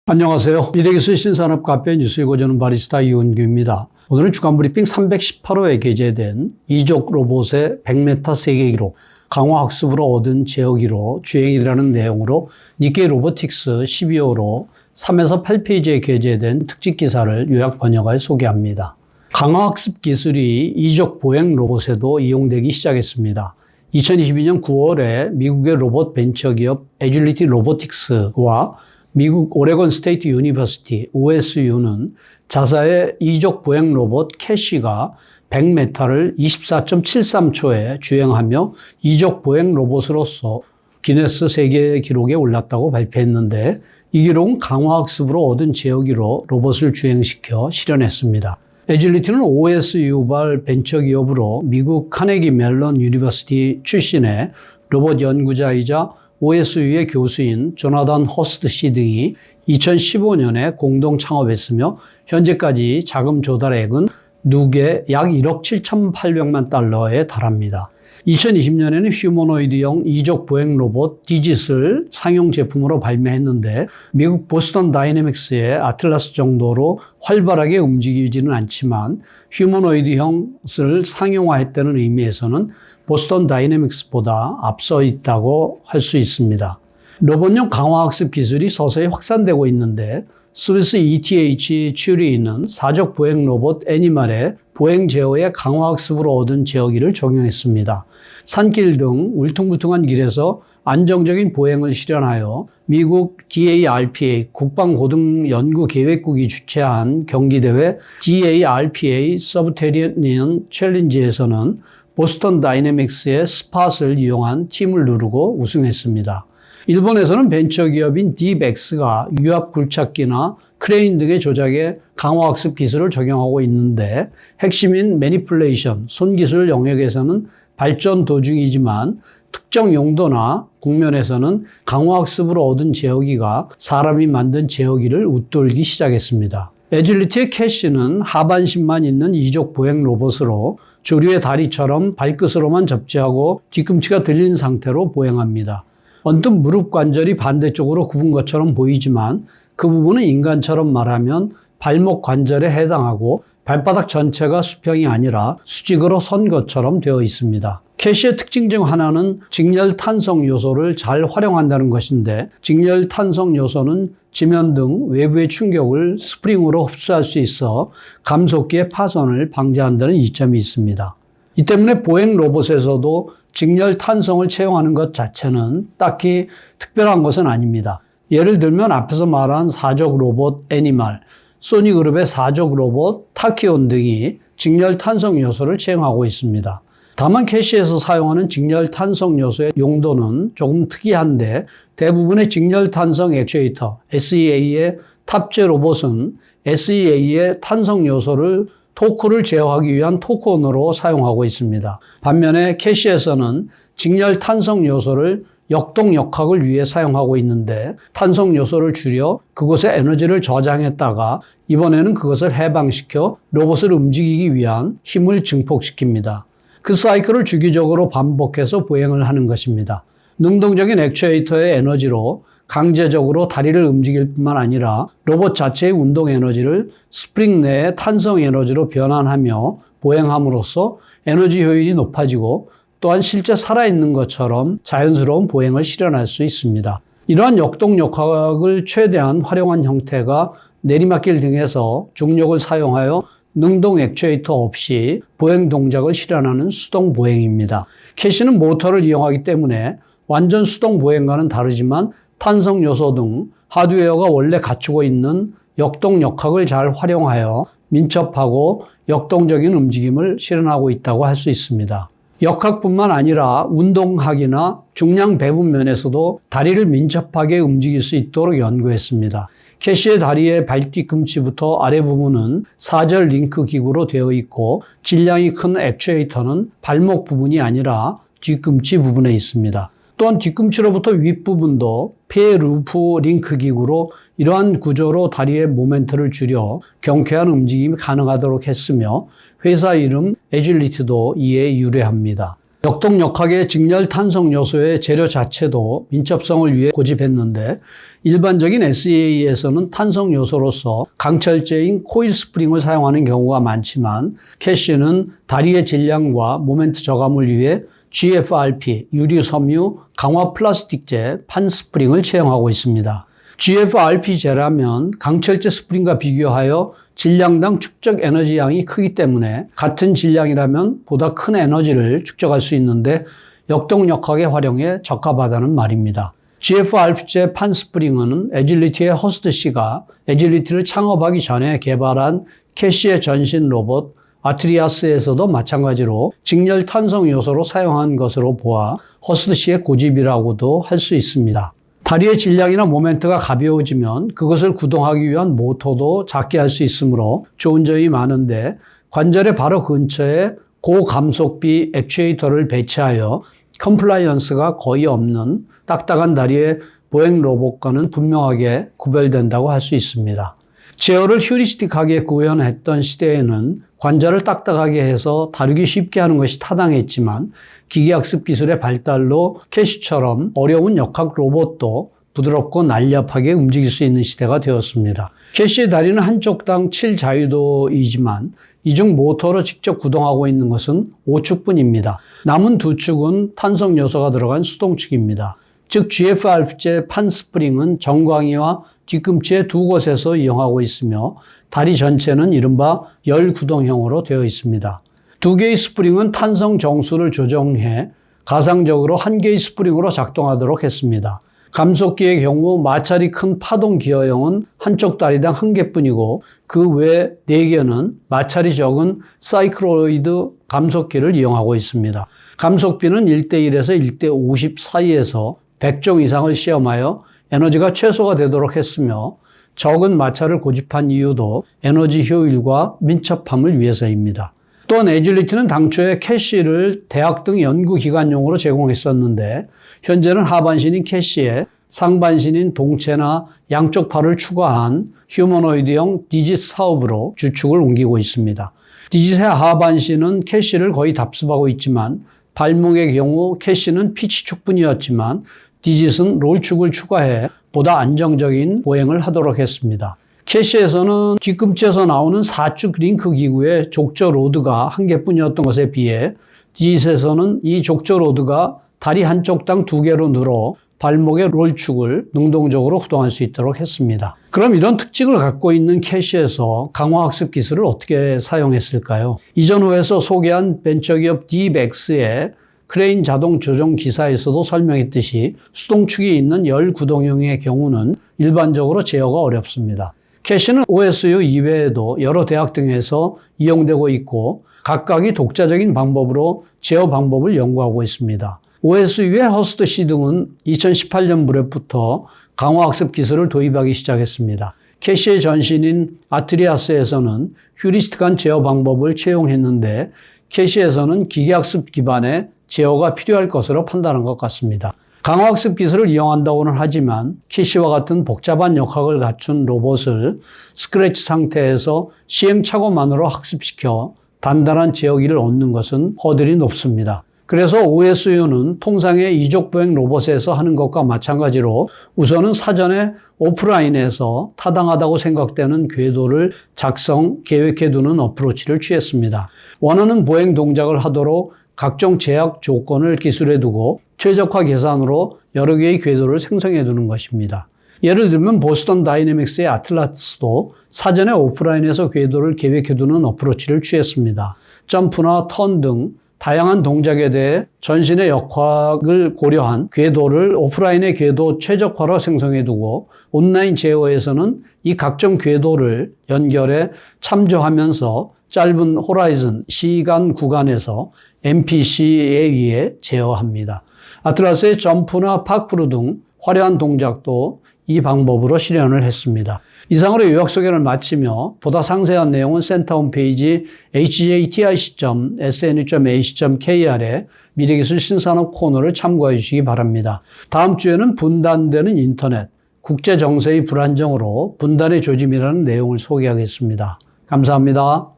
안녕하세요. 미래기술 신산업 카페 뉴스 읽어 저는 바리스타 이원규입니다. 오늘은 주간브리핑 318호에 게재된 이족 로봇의 100m 세계 기록, 강화학습으로 얻은 제어기로 주행이라는 내용으로 니케이 로보틱스 12호로 3에서 8페이지에 게재된 특집 기사를 요약 번역하여 소개합니다. 강화학습 기술이 이족 보행 로봇에도 이용되기 시작했습니다. 2022년 9월에 미국의 로봇 벤처기업 에줄리티 로보틱스와 미국 오레곤 스테이트 유니버시티 OSU는 자사의 이족 보행 로봇 캐시가 100m를 24.73초에 주행하며 이족 보행 로봇으로서 기네스 세계 기록에 올랐다고 발표했는데, 이 기록은 강화학습으로 얻은 제어기로 로봇을 주행시켜 실현했습니다. 에줄리티는 OSU발 벤처기업으로 미국 카네기 멜론 유니버시티 출신의 로봇 연구자이자 OSU의 교수인 조나단 허스트 씨 등이 2015년에 공동 창업했으며, 현재까지 자금 조달액은 누계 약 1억 7,800만 달러에 달합니다. 2020년에는 휴머노이드형 이족 보행 로봇 디짓을 상용 제품으로 발매했는데, 미국 보스턴 다이내믹스의 아틀라스 정도로 활발하게 움직이지는 않지만 휴머노이드형을 상용화했다는 의미에서는 보스턴 다이내믹스보다 앞서 있다고 할 수 있습니다. 로봇용 강화학습 기술이 서서히 확산되고 있는데, 스위스 ETH 츄리히 있는 사족 보행 로봇 애니멀의 보행 제어에 강화학습으로 얻은 제어기를 적용했습니다. 산길 등 울퉁불퉁한 길에서 안정적인 보행을 실현하여 미국 DARPA 국방고등연구계획국이 주최한 경기대회 DARPA 서브테리언 챌린지에서는 보스턴 다이내믹스의 스팟을 이용한 팀을 누르고 우승했습니다. 일본에서는 벤처기업인 딥엑스가 유압 굴착기나 크레인 등의 조작에 강화학습 기술을 적용하고 있는데, 핵심인 매니플레이션, 손기술 영역에서는 발전 도중이지만 특정 용도나 국면에서는 강화학습으로 얻은 제어기가 사람이 만든 제어기를 웃돌기 시작했습니다. 에줄리티의 캐시는 하반신만 있는 이족 보행 로봇으로 조류의 다리처럼 발끝으로만 접지하고 뒤꿈치가 들린 상태로 보행합니다. 언뜻 무릎 관절이 반대쪽으로 굽은 것처럼 보이지만 그 부분은 인간처럼 말하면 발목 관절에 해당하고 발바닥 전체가 수평이 아니라 수직으로 선 것처럼 되어 있습니다. 캐시의 특징 중 하나는 직렬 탄성 요소를 잘 활용한다는 것인데, 직렬 탄성 요소는 지면 등 외부의 충격을 스프링으로 흡수할 수 있어 감속기의 파손을 방지한다는 이점이 있습니다. 이 때문에 보행 로봇에서도 직렬 탄성을 채용하는 것 자체는 딱히 특별한 것은 아닙니다. 예를 들면 앞에서 말한 사족 로봇 애니멀, 소니그룹의 사족 로봇 타키온 등이 직렬 탄성 요소를 채용하고 있습니다. 다만 캐시에서 사용하는 직렬 탄성 요소의 용도는 조금 특이한데, 대부분의 직렬 탄성 액추에이터 SEA의 탑재 로봇은 SEA의 탄성 요소를 토크를 제어하기 위한 토크온으로 사용하고 있습니다. 반면에 캐시에서는 직렬 탄성 요소를 역동 역학을 위해 사용하고 있는데, 탄성 요소를 줄여 그곳에 에너지를 저장했다가 이번에는 그것을 해방시켜 로봇을 움직이기 위한 힘을 증폭시킵니다. 그 사이클을 주기적으로 반복해서 보행을 하는 것입니다. 능동적인 액추에이터의 에너지로 강제적으로 다리를 움직일 뿐만 아니라 로봇 자체의 운동 에너지를 스프링 내의 탄성 에너지로 변환하며 보행함으로써 에너지 효율이 높아지고, 또한 실제 살아있는 것처럼 자연스러운 보행을 실현할 수 있습니다. 이러한 역동 역학을 최대한 활용한 형태가 내리막길 등에서 중력을 사용하여 능동 액추에이터 없이 보행 동작을 실현하는 수동 보행입니다. 캐시는 모터를 이용하기 때문에 완전 수동 보행과는 다르지만 탄성 요소 등 하드웨어가 원래 갖추고 있는 역동 역학을 잘 활용하여 민첩하고 역동적인 움직임을 실현하고 있다고 할 수 있습니다. 역학뿐만 아니라 운동학이나 중량 배분 면에서도 다리를 민첩하게 움직일 수 있도록 연구했습니다. 캐시의 다리의 발뒤꿈치부터 아래 부분은 사절 링크 기구로 되어 있고, 질량이 큰 액추에이터는 발목 부분이 아니라 뒤꿈치 부분에 있습니다. 또한 뒤꿈치로부터 윗부분도 폐 루프 링크 기구로 이러한 구조로 다리의 모멘트를 줄여 경쾌한 움직임이 가능하도록 했으며, 회사 이름 에줄리티도 이에 유래합니다. 역동역학의 직렬 탄성 요소의 재료 자체도 민첩성을 위해 고집했는데 일반적인 SEA에서는 탄성 요소로서 강철제인 코일 스프링을 사용하는 경우가 많지만 캐시는 다리의 질량과 모멘트 저감을 위해 GFRP, 유리 섬유, 강화 플라스틱재, 판 스프링을 채용하고 있습니다. GFRP재라면 강철제 스프링과 비교하여 질량당 축적 에너지 양이 크기 때문에 같은 질량이라면 보다 큰 에너지를 축적할 수 있는데 역동역학에 활용해 적합하다는 말입니다. GFRP재 판 스프링은 애질리티의 허스트 씨가 애질리티를 창업하기 전에 개발한 캐시의 전신 로봇 아트리아스에서도 마찬가지로 직렬 탄성 요소로 사용한 것으로 보아 허스트 씨의 고집이라고도 할 수 있습니다. 다리의 질량이나 모멘트가 가벼워지면 그것을 구동하기 위한 모터도 작게 할 수 있으므로 좋은 점이 많은데 관절의 바로 근처에 고감속비 액추에이터를 배치하여 컴플라이언스가 거의 없는 딱딱한 다리의 보행 로봇과는 분명하게 구별된다고 할 수 있습니다. 제어를 휴리스틱하게 구현했던 시대에는 관절을 딱딱하게 해서 다루기 쉽게 하는 것이 타당했지만 기계학습 기술의 발달로 캐시처럼 어려운 역학 로봇도 부드럽고 날렵하게 움직일 수 있는 시대가 되었습니다. 캐시의 다리는 한쪽당 7자유도이지만 이 중 모터로 직접 구동하고 있는 것은 5축뿐입니다. 남은 2축은 탄성 요소가 들어간 수동축입니다. 즉 GFRP재 판 스프링은 정광이와 뒤꿈치의 두 곳에서 이용하고 있으며 다리 전체는 이른바 열구동형으로 되어 있습니다. 두 개의 스프링은 탄성 정수를 조정해 가상적으로 한 개의 스프링으로 작동하도록 했습니다. 감속기의 경우 마찰이 큰 파동 기어형은 한쪽 다리당 한 개뿐이고 그 외 4개는 마찰이 적은 사이클로이드 감속기를 이용하고 있습니다. 감속비는 1:1에서 1:50 사이에서 100종 이상을 시험하여 에너지가 최소가 되도록 했으며 적은 마찰을 고집한 이유도 에너지 효율과 민첩함을 위해서입니다. 또한 애질리티는 당초에 캐시를 대학 등 연구기관용으로 제공했었는데 현재는 하반신인 캐시에 상반신인 동체나 양쪽 팔을 추가한 휴머노이드형 디짓 사업으로 주축을 옮기고 있습니다. 디짓의 하반신은 캐시를 거의 답습하고 있지만 발목의 경우 캐시는 피치축뿐이었지만 디짓은 롤축을 추가해 보다 안정적인 보행을 하도록 했습니다. 캐시에서는 뒤꿈치에서 나오는 4축 링크 기구의 족저 로드가 한 개뿐이었던 것에 비해 디짓에서는 이 족저 로드가 다리 한쪽당 2개로 늘어 발목의 롤축을 능동적으로 구동할 수 있도록 했습니다. 그럼 이런 특징을 갖고 있는 캐시에서 강화학습 기술을 어떻게 사용했을까요? 이전 호에서 소개한 벤처기업 딥엑스의 크레인 자동 조종 기사에서도 설명했듯이 수동축이 있는 열구동형의 경우는 일반적으로 제어가 어렵습니다. 캐시는 OSU 이외에도 여러 대학 등에서 이용되고 있고 각각이 독자적인 방법으로 제어 방법을 연구하고 있습니다. OSU의 허스트 씨 등은 2018년 무렵부터 강화학습 기술을 도입하기 시작했습니다. 캐시의 전신인 아트리아스에서는 휴리스틱한 제어 방법을 채용했는데 캐시에서는 기계학습 기반의 제어가 필요할 것으로 판단한 것 같습니다. 강화학습 기술을 이용한다고는 하지만 캐시와 같은 복잡한 역학을 갖춘 로봇을 스크래치 상태에서 시행착오만으로 학습시켜 단단한 제어기를 얻는 것은 허들이 높습니다. 그래서 OSU는 통상의 이족보행 로봇에서 하는 것과 마찬가지로 우선은 사전에 오프라인에서 타당하다고 생각되는 궤도를 작성, 계획해두는 어프로치를 취했습니다. 원하는 보행 동작을 하도록 각종 제약 조건을 기술해 두고 최적화 계산으로 여러 개의 궤도를 생성해 두는 것입니다. 예를 들면 보스턴 다이내믹스의 아틀라스도 사전에 오프라인에서 궤도를 계획해 두는 어프로치를 취했습니다. 점프나 턴 등 다양한 동작에 대해 전신의 역학을 고려한 궤도를 오프라인의 궤도 최적화로 생성해 두고 온라인 제어에서는 이 각종 궤도를 연결해 참조하면서 짧은 호라이즌, 시간 구간에서 MPC에 의해 제어합니다. 아틀라스의 점프나 파쿠르 등 화려한 동작도 이 방법으로 실현을 했습니다. 이상으로 요약 소개를 마치며 보다 상세한 내용은 센터 홈페이지 hjtic.sne.ac.kr에 미래기술 신산업 코너를 참고해 주시기 바랍니다. 다음 주에는 분단되는 인터넷, 국제 정세의 불안정으로 분단의 조짐이라는 내용을 소개하겠습니다. 감사합니다.